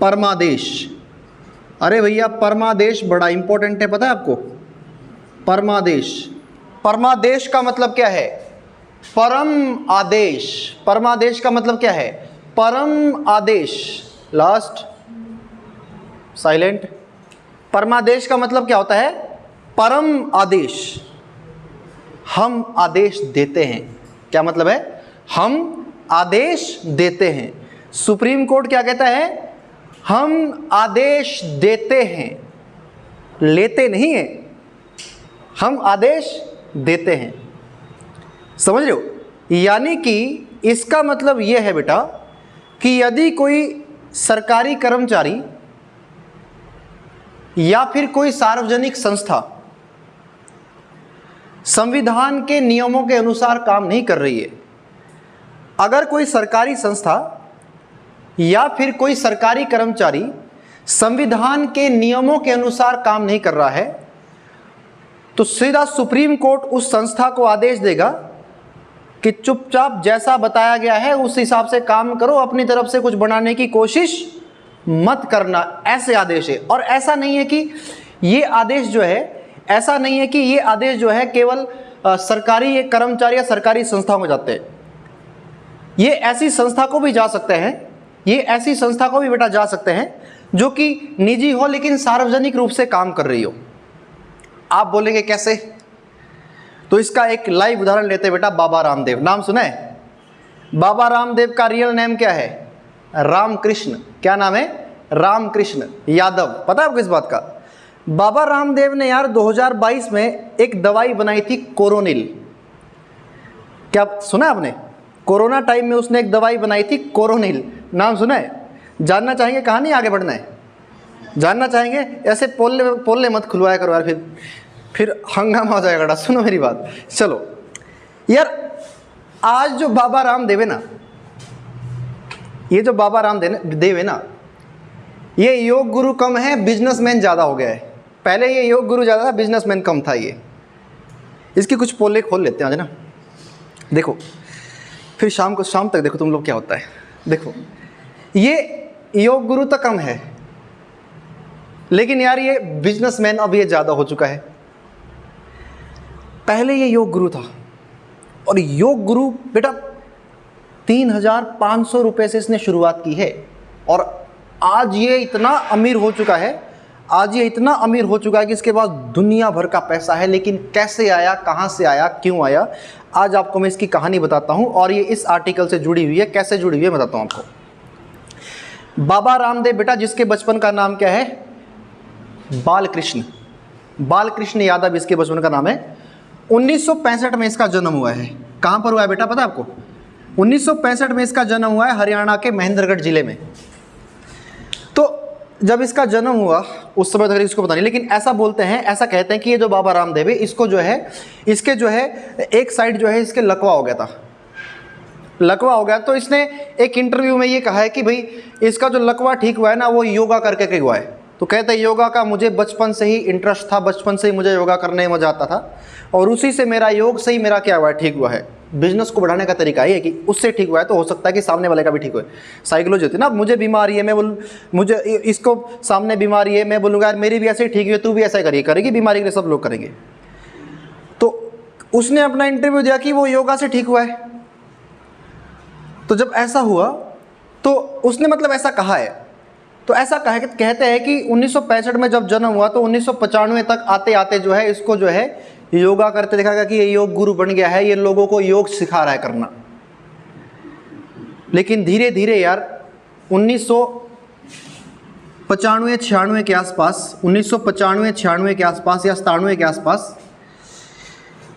परमादेश। अरे भैया परमादेश बड़ा इंपॉर्टेंट है, पता है आपको? परमादेश, परमादेश का मतलब क्या है? परम आदेश। परमादेश का मतलब क्या है? परम आदेश। Last silent. परमादेश का मतलब क्या होता है? परम आदेश। हम आदेश देते हैं। क्या मतलब है? हम आदेश देते हैं। सुप्रीम कोर्ट क्या कहता है? हम आदेश देते हैं, लेते नहीं है, हम आदेश देते हैं। समझ रहे हो? यानी कि इसका मतलब यह है बेटा कि यदि कोई सरकारी कर्मचारी या फिर कोई सार्वजनिक संस्था संविधान के नियमों के अनुसार काम नहीं कर रही है, अगर कोई सरकारी संस्था या फिर कोई सरकारी कर्मचारी संविधान के नियमों के अनुसार काम नहीं कर रहा है, तो सीधा सुप्रीम कोर्ट उस संस्था को आदेश देगा कि चुपचाप जैसा बताया गया है उस हिसाब से काम करो, अपनी तरफ से कुछ बनाने की कोशिश मत करना। ऐसे आदेश है। और ऐसा नहीं है कि ये आदेश जो है, ऐसा नहीं है कि ये आदेश जो है केवल सरकारी कर्मचारी या सरकारी संस्थाओं में जाते हैं। ये ऐसी संस्था को भी जा सकते हैं, ये ऐसी संस्था को भी बेटा जा सकते हैं जो कि निजी हो लेकिन सार्वजनिक रूप से काम कर रही हो। आप बोलेंगे कैसे? तो इसका एक लाइव उदाहरण लेते हैं बेटा। बाबा रामदेव, नाम सुना है? बाबा रामदेव का रियल नेम क्या है? रामकृष्ण। क्या नाम है? रामकृष्ण यादव। पता है आपको इस बात का? बाबा रामदेव ने यार 2022 में एक दवाई बनाई थी कोरोनिल। क्या सुना है आपने? कोरोना टाइम में उसने एक दवाई बनाई थी कोरोनिल। नाम सुना है? जानना चाहेंगे? कहानी आगे बढ़ना है? जानना चाहेंगे? ऐसे पोलने मत खुलवाया करो यार, फिर हंगामा हो जाएगा। सुनो मेरी बात। चलो यार, आज जो बाबा रामदेव है ना, ये जो बाबा रामदेव है ना, ये योग गुरु कम है, बिजनेसमैन ज़्यादा हो गया है। पहले ये योग गुरु ज़्यादा था, बिजनेसमैन कम था। ये इसकी कुछ पोले खोल लेते हैं आज ना। देखो फिर शाम तक देखो तुम लोग क्या होता है। देखो ये योग गुरु तो कम है, लेकिन यार ये बिजनेसमैन अब ये ज़्यादा हो चुका है। पहले ये योग गुरु था, और योग गुरु बेटा 3,500 रुपये से इसने शुरुआत की है, और आज ये इतना अमीर हो चुका है, आज ये इतना अमीर हो चुका है कि इसके पास दुनिया भर का पैसा है। लेकिन कैसे आया, कहाँ से आया, क्यों आया, आज आपको मैं इसकी कहानी बताता हूँ। और ये इस आर्टिकल से जुड़ी हुई है। कैसे जुड़ी हुई है बताता हूँ आपको। बाबा रामदेव बेटा, जिसके बचपन का नाम क्या है? बालकृष्ण। बालकृष्ण यादव इसके बचपन का नाम है। 1965 में इसका जन्म हुआ है। कहाँ पर हुआ है बेटा पता है आपको? 1965 में इसका जन्म हुआ है हरियाणा के महेंद्रगढ़ जिले में। तो जब इसका जन्म हुआ उस समय तक इसको पता नहीं, लेकिन ऐसा बोलते हैं, ऐसा कहते हैं कि ये जो बाबा रामदेव है, इसको जो है, इसके जो है एक साइड जो है इसके लकवा हो गया था। लकवा हो गया तो इसने एक इंटरव्यू में ये कहा है कि भाई इसका जो लकवा ठीक हुआ है ना, वो योगा करके हुआ है। तो कहते हैं योगा का मुझे बचपन से ही इंटरेस्ट था, बचपन से ही मुझे योगा करने में मजा आता था, और उसी से मेरा योग से ही मेरा क्या हुआ है? ठीक हुआ है। बिजनेस को बढ़ाने का तरीका ये है कि उससे ठीक हुआ है तो हो सकता है कि सामने वाले का भी ठीक हो। साइकोलॉजी होती है ना, मुझे बीमारी है, मुझे इसको सामने बीमारी है, मैं बोलूँगा यार मेरी भी ऐसे ही ठीक हुई है, तू भी ऐसा करेगी, बीमारी के लिए सब लोग करेंगे। तो उसने अपना इंटरव्यू दिया कि वो योगा से ठीक हुआ है। तो जब ऐसा हुआ तो उसने मतलब ऐसा कहा है, तो ऐसा कहते हैं कि 1965 में जब जन्म हुआ तो 1995 तक आते आते जो है इसको जो है योगा करते देखा गया कि ये योग गुरु बन गया है, ये लोगों को योग सिखा रहा है करना। लेकिन धीरे धीरे यार 1995-96 के आसपास, 1995-96 के आसपास या 97 के आसपास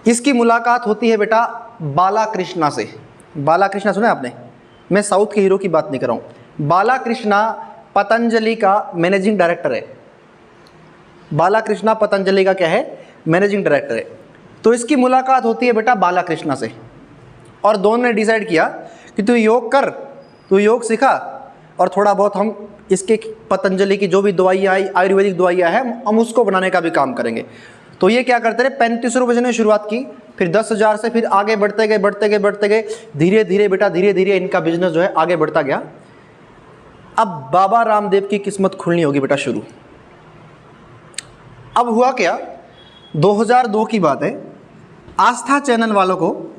इसकी मुलाकात होती है बेटा बालाकृष्णा से। बालाकृष्णा सुना है आपने? मैं साउथ के हीरो की बात नहीं कर रहा हूँ। बालाकृष्णा पतंजलि का मैनेजिंग डायरेक्टर है। बालाकृष्णा पतंजलि का क्या है? मैनेजिंग डायरेक्टर है। तो इसकी मुलाकात होती है बेटा बालाकृष्णा से, और दोनों ने डिसाइड किया कि तू योग कर, तू योग सिखा, और थोड़ा बहुत हम इसके पतंजलि की जो भी दवाइयाँ आई, आयुर्वेदिक दवाइयाँ हैं, हम उसको बनाने का भी काम करेंगे। तो ये क्या करते रहे, 35 रुपये से शुरुआत की, फिर 10,000 से, फिर आगे बढ़ते गए, धीरे धीरे बेटा धीरे धीरे इनका बिजनेस जो है आगे बढ़ता गया। अब बाबा रामदेव की किस्मत खुलनी होगी बेटा शुरू। अब हुआ क्या, 2002 की बात है, आस्था चैनल वालों को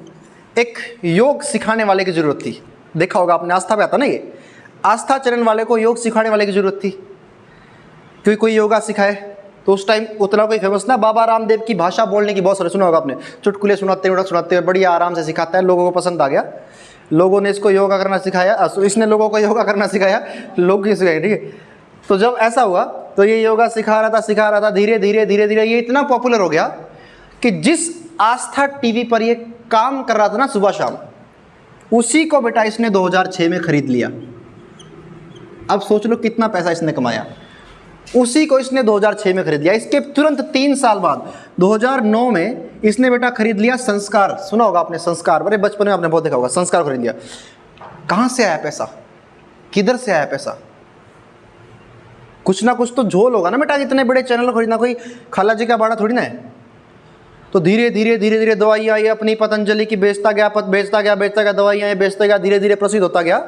एक योग सिखाने वाले की ज़रूरत थी। देखा होगा आपने, आस्था पे आता ना ये, आस्था चैनल वाले को योग सिखाने वाले की ज़रूरत थी, क्योंकि कोई योगा सिखाए। तो उस टाइम उतना कोई फेमस ना, बाबा रामदेव की भाषा बोलने की बहुत सारे सुना होगा आपने, चुटकुले सुनाते हुए बढ़िया आराम से सिखाता है, लोगों को पसंद आ गया, लोगों ने इसको योगा करना सिखाया, इसने लोगों को योगा करना सिखाया, लोग की सिखाए, ठीक है। तो जब ऐसा हुआ तो ये योगा सिखा रहा था, धीरे धीरे ये इतना पॉपुलर हो गया कि जिस आस्था टीवी पर ये काम कर रहा था ना सुबह शाम, उसी को बेटा इसने 2006 में खरीद लिया। अब सोच लो कितना पैसा इसने कमाया, उसी को इसने 2006 में खरीद लिया। इसके तुरंत 3 साल बाद 2009 में इसने बेटा खरीद लिया संस्कार। सुना होगा आपने संस्कार, बड़े बचपन में आपने बहुत देखा होगा, संस्कार खरीद लिया। कहां से आया पैसा, किधर से आया पैसा? कुछ ना कुछ तो झोल होगा ना बेटा, इतने बड़े चैनल को खरीदना कोई खाला जी का बाड़ा थोड़ी ना है। तो धीरे धीरे दवाइयाँ ये अपनी पतंजलि की बेचता गया, दवाइयाँ बेचता गया, धीरे धीरे प्रसिद्ध होता गया।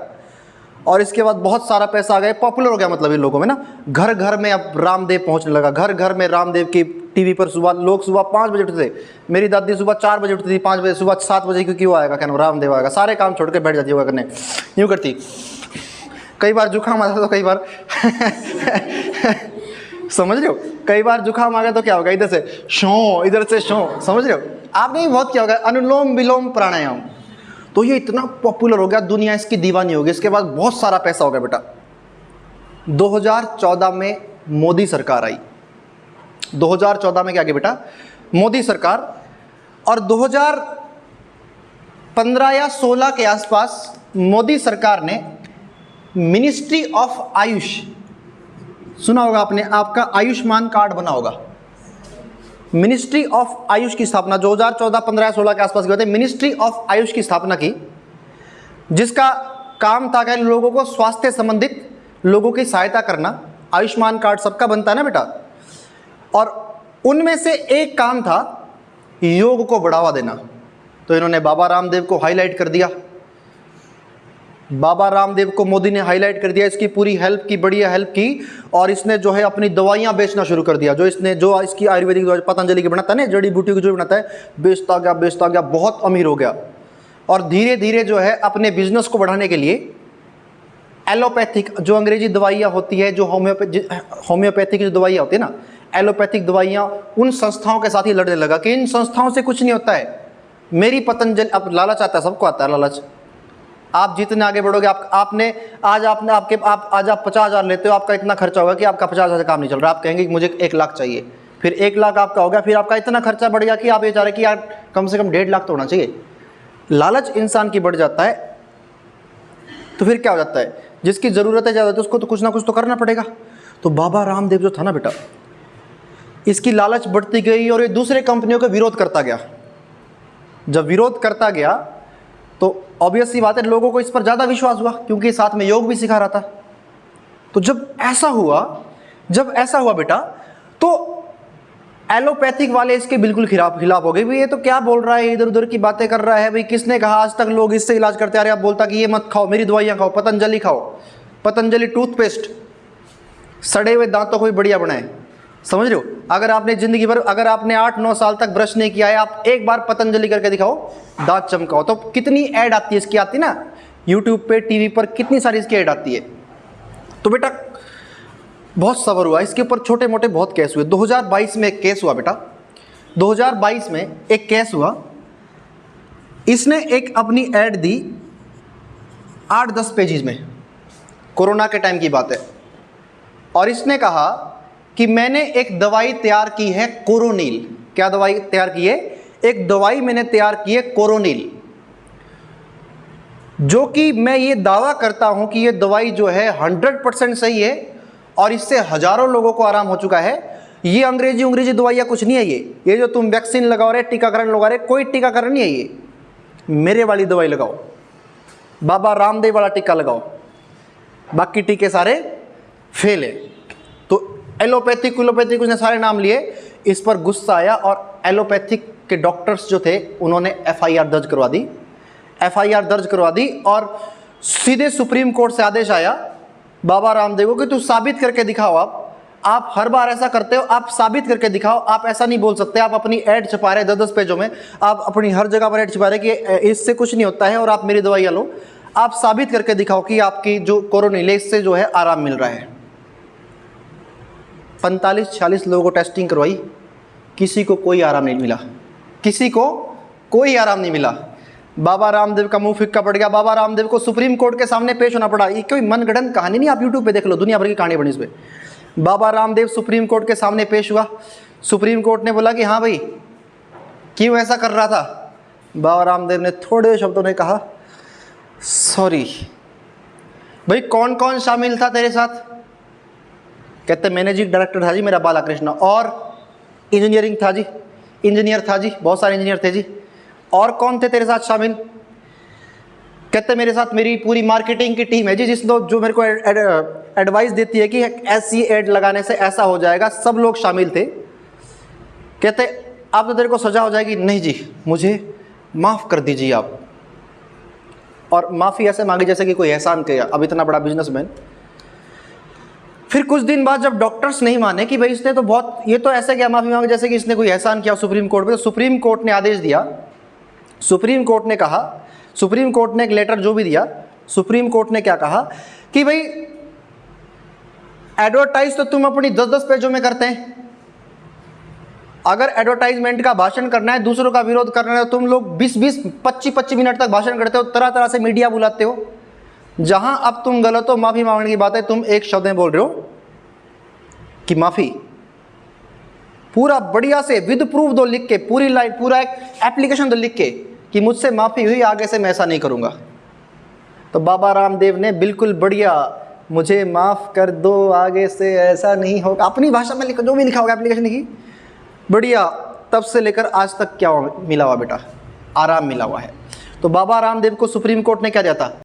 और इसके बाद बहुत सारा पैसा आ गया, पॉपुलर हो गया, मतलब इन लोगों में ना, घर घर में अब रामदेव पहुंचने लगा। घर घर में रामदेव की टीवी पर लोग सुबह 5 बजे उठते थे। मेरी दादी सुबह 4 बजे उठती थी, 5 बजे, सुबह 7 बजे क्योंकि वो आएगा, क्या नाम, रामदेव आएगा, सारे काम छोड़ के बैठ जाती होगा करने, यूँ करती। कई बार जुकाम आता तो कई बार समझ रहे हो, कई बार जुकाम आ गया तो क्या होगा, इधर से शो, इधर से शो, समझ रहे हो आपने भी बहुत क्या होगा, अनुलोम विलोम प्राणायाम। तो ये इतना पॉपुलर हो गया, दुनिया इसकी दीवानी हो गई। इसके बाद बहुत सारा पैसा हो गया बेटा। 2014 में मोदी सरकार आई। 2014 में क्या किया बेटा, मोदी सरकार। और 2015 या 16 के आसपास मोदी सरकार ने मिनिस्ट्री ऑफ आयुष, सुना होगा आपने, आपका आयुष्मान कार्ड बना होगा। मिनिस्ट्री ऑफ आयुष की स्थापना 2014, 15, 16 के आसपास की बात है। मिनिस्ट्री ऑफ आयुष की स्थापना की, जिसका काम था कि लोगों को स्वास्थ्य संबंधित लोगों की सहायता करना। आयुष्मान कार्ड सबका बनता है ना बेटा। और उनमें से एक काम था योग को बढ़ावा देना। तो इन्होंने बाबा रामदेव को हाईलाइट कर दिया। बाबा रामदेव को मोदी ने हाईलाइट कर दिया, इसकी पूरी हेल्प की, बढ़िया हेल्प की। और इसने जो है अपनी दवाइयाँ बेचना शुरू कर दिया। जो इसकी आयुर्वेदिक दवाई पतंजलि की बनाता है ना, जड़ी बूटी की जो बनाता है, बेचता गया, बहुत अमीर हो गया। और धीरे धीरे जो है अपने बिजनेस को बढ़ाने के लिए एलोपैथिक जो अंग्रेजी दवाइयाँ होती है, जो होम्योपैथिक जो दवाइयाँ होती है ना, एलोपैथिक दवाइयाँ, उन संस्थाओं के साथ ही लड़ने लगा कि इन संस्थाओं से कुछ नहीं होता है, मेरी पतंजलि। अब लालच आता है, सबको आता है लालच। आप जितने आगे बढ़ोगे, आज आप 50,000 लेते हो, आपका इतना खर्चा होगा कि आपका 50,000 से काम नहीं चल रहा। आप कहेंगे कि मुझे 1 लाख चाहिए, फिर 1 लाख आपका होगा, फिर आपका इतना खर्चा बढ़ गया कि आप ये चाह रहे कि यार कम से कम 1.5 लाख तो होना चाहिए। लालच इंसान की बढ़ जाता है, तो फिर क्या हो जाता है, जिसकी ज़रूरत है ज़्यादा तो उसको तो कुछ ना कुछ तो करना पड़ेगा। तो बाबा रामदेव जो था ना बेटा, इसकी लालच बढ़ती गई और ये दूसरे कंपनियों का विरोध करता गया। जब विरोध करता गया तो ऑब्वियस सी बात है, लोगों को इस पर ज़्यादा विश्वास हुआ, क्योंकि साथ में योग भी सिखा रहा था। तो जब ऐसा हुआ बेटा, तो एलोपैथिक वाले इसके बिल्कुल खिलाफ हो गए। भाई ये तो क्या बोल रहा है, इधर उधर की बातें कर रहा है, भाई किसने कहा, आज तक लोग इससे इलाज करते आ रहे हैं। आप बोलता कि ये मत खाओ, मेरी दवाइयाँ खाओ, पतंजलि खाओ, पतंजलि टूथपेस्ट, सड़े हुए दांतों को भी बढ़िया बनाए, समझ रहे हो। अगर आपने ज़िंदगी भर, अगर आपने 8-9 साल तक ब्रश नहीं किया है, आप एक बार पतंजलि करके दिखाओ, दांत चमकाओ। तो कितनी ऐड आती है इसकी, आती ना यूट्यूब पे, टीवी पर कितनी सारी इसकी ऐड आती है। तो बेटा बहुत सब्र हुआ, इसके ऊपर छोटे मोटे बहुत केस हुए। 2022 में एक केस हुआ बेटा, 2022 में एक केस हुआ। इसने एक अपनी ऐड दी 8-10 पेजेस में, कोरोना के टाइम की बात है। और इसने कहा कि मैंने एक दवाई तैयार की है कोरोनिल। क्या दवाई तैयार की है? एक दवाई मैंने तैयार की है कोरोनिल, जो कि मैं ये दावा करता हूं कि ये दवाई जो है 100% सही है और इससे हजारों लोगों को आराम हो चुका है। ये अंग्रेजी दवाइयाँ कुछ नहीं है। ये जो तुम वैक्सीन लगाओ रहे, टीकाकरण लगा रहे, कोई टीकाकरण नहीं है। ये मेरे वाली दवाई लगाओ, बाबा रामदेव वाला टीका लगाओ, बाकी टीके सारे फेल है। तो एलोपैथिक उसने सारे नाम लिए। इस पर गुस्सा आया और एलोपैथिक के डॉक्टर्स जो थे उन्होंने FIR दर्ज करवा दी और सीधे सुप्रीम कोर्ट से आदेश आया बाबा रामदेव को कि तू साबित करके दिखाओ। आप हर बार ऐसा करते हो, आप साबित करके दिखाओ। आप ऐसा नहीं बोल सकते, आप अपनी ऐड छपा रहे 10-10 पेजों में, आप अपनी हर जगह पर ऐड छपा रहे कि इससे कुछ नहीं होता है और आप मेरी दवाइयाँ लो। आप साबित करके दिखाओ कि आपकी जो कोरोना है इससे जो है आराम मिल रहा है। 45-46 लोगों को टेस्टिंग करवाई, किसी को कोई आराम नहीं मिला, किसी को कोई आराम नहीं मिला। बाबा रामदेव का मुंह फिक्का पड़ गया। बाबा रामदेव को सुप्रीम कोर्ट के सामने पेश होना पड़ा। ये कोई मनगढ़ंत कहानी नहीं, आप यूट्यूब पे देख लो, दुनिया भर की कहानी बनी इस पर। बाबा रामदेव सुप्रीम कोर्ट के सामने पेश हुआ। सुप्रीम कोर्ट ने बोला कि हाँ भाई क्यों ऐसा कर रहा था। बाबा रामदेव ने थोड़े शब्दों में कहा सॉरी। भाई कौन कौन शामिल था तेरे साथ? कहते मैनेजिंग डायरेक्टर था जी मेरा बालाकृष्ण, और इंजीनियरिंग था जी, इंजीनियर था जी, बहुत सारे इंजीनियर थे जी। और कौन थे तेरे साथ शामिल? कहते मेरे साथ मेरी पूरी मार्केटिंग की टीम है जी, जिस लोग जो मेरे को एडवाइस देती है कि ऐसी ऐड लगाने से ऐसा हो जाएगा, सब लोग शामिल थे। कहते अब तो तेरे को सजा हो जाएगी। नहीं जी, मुझे माफ़ कर दीजिए आप। और माफ़ी ऐसे मांगी जैसे कि कोई एहसान किया, अब इतना बड़ा बिजनेसमैन। फिर कुछ दिन बाद जब डॉक्टर्स नहीं माने कि भाई इसने तो बहुत, ये तो ऐसे क्या माफ़ी मांगी जैसे कि इसने कोई एहसान किया सुप्रीम कोर्ट में, तो सुप्रीम कोर्ट ने आदेश दिया। सुप्रीम कोर्ट ने कहा, सुप्रीम कोर्ट ने एक लेटर जो भी दिया, सुप्रीम कोर्ट ने क्या कहा कि भाई एडवर्टाइज तो तुम अपनी 10-10 पेजों में करते हैं। अगर एडवर्टाइजमेंट का भाषण करना है, दूसरों का विरोध करना है, तुम लोग 20-20, 25-25 मिनट तक भाषण करते हो, तरह तरह से मीडिया बुलाते हो। जहां अब तुम गलत हो, माफी मांगने की बात है, तुम एक शब्द में बोल रहे हो कि माफी। पूरा बढ़िया से विद प्रूफ दो लिख के, पूरी लाइन, पूरा एक एप्लीकेशन दो लिख के कि मुझसे माफी हुई, आगे से मैं ऐसा नहीं करूंगा। तो बाबा रामदेव ने बिल्कुल बढ़िया, मुझे माफ कर दो, आगे से ऐसा नहीं होगा, अपनी भाषा में लिखो, जो भी लिखा होगा एप्लीकेशन की, बढ़िया। तब से लेकर आज तक क्या मिला हुआ बेटा? आराम मिला हुआ है। तो बाबा रामदेव को सुप्रीम कोर्ट ने क्या दिया था?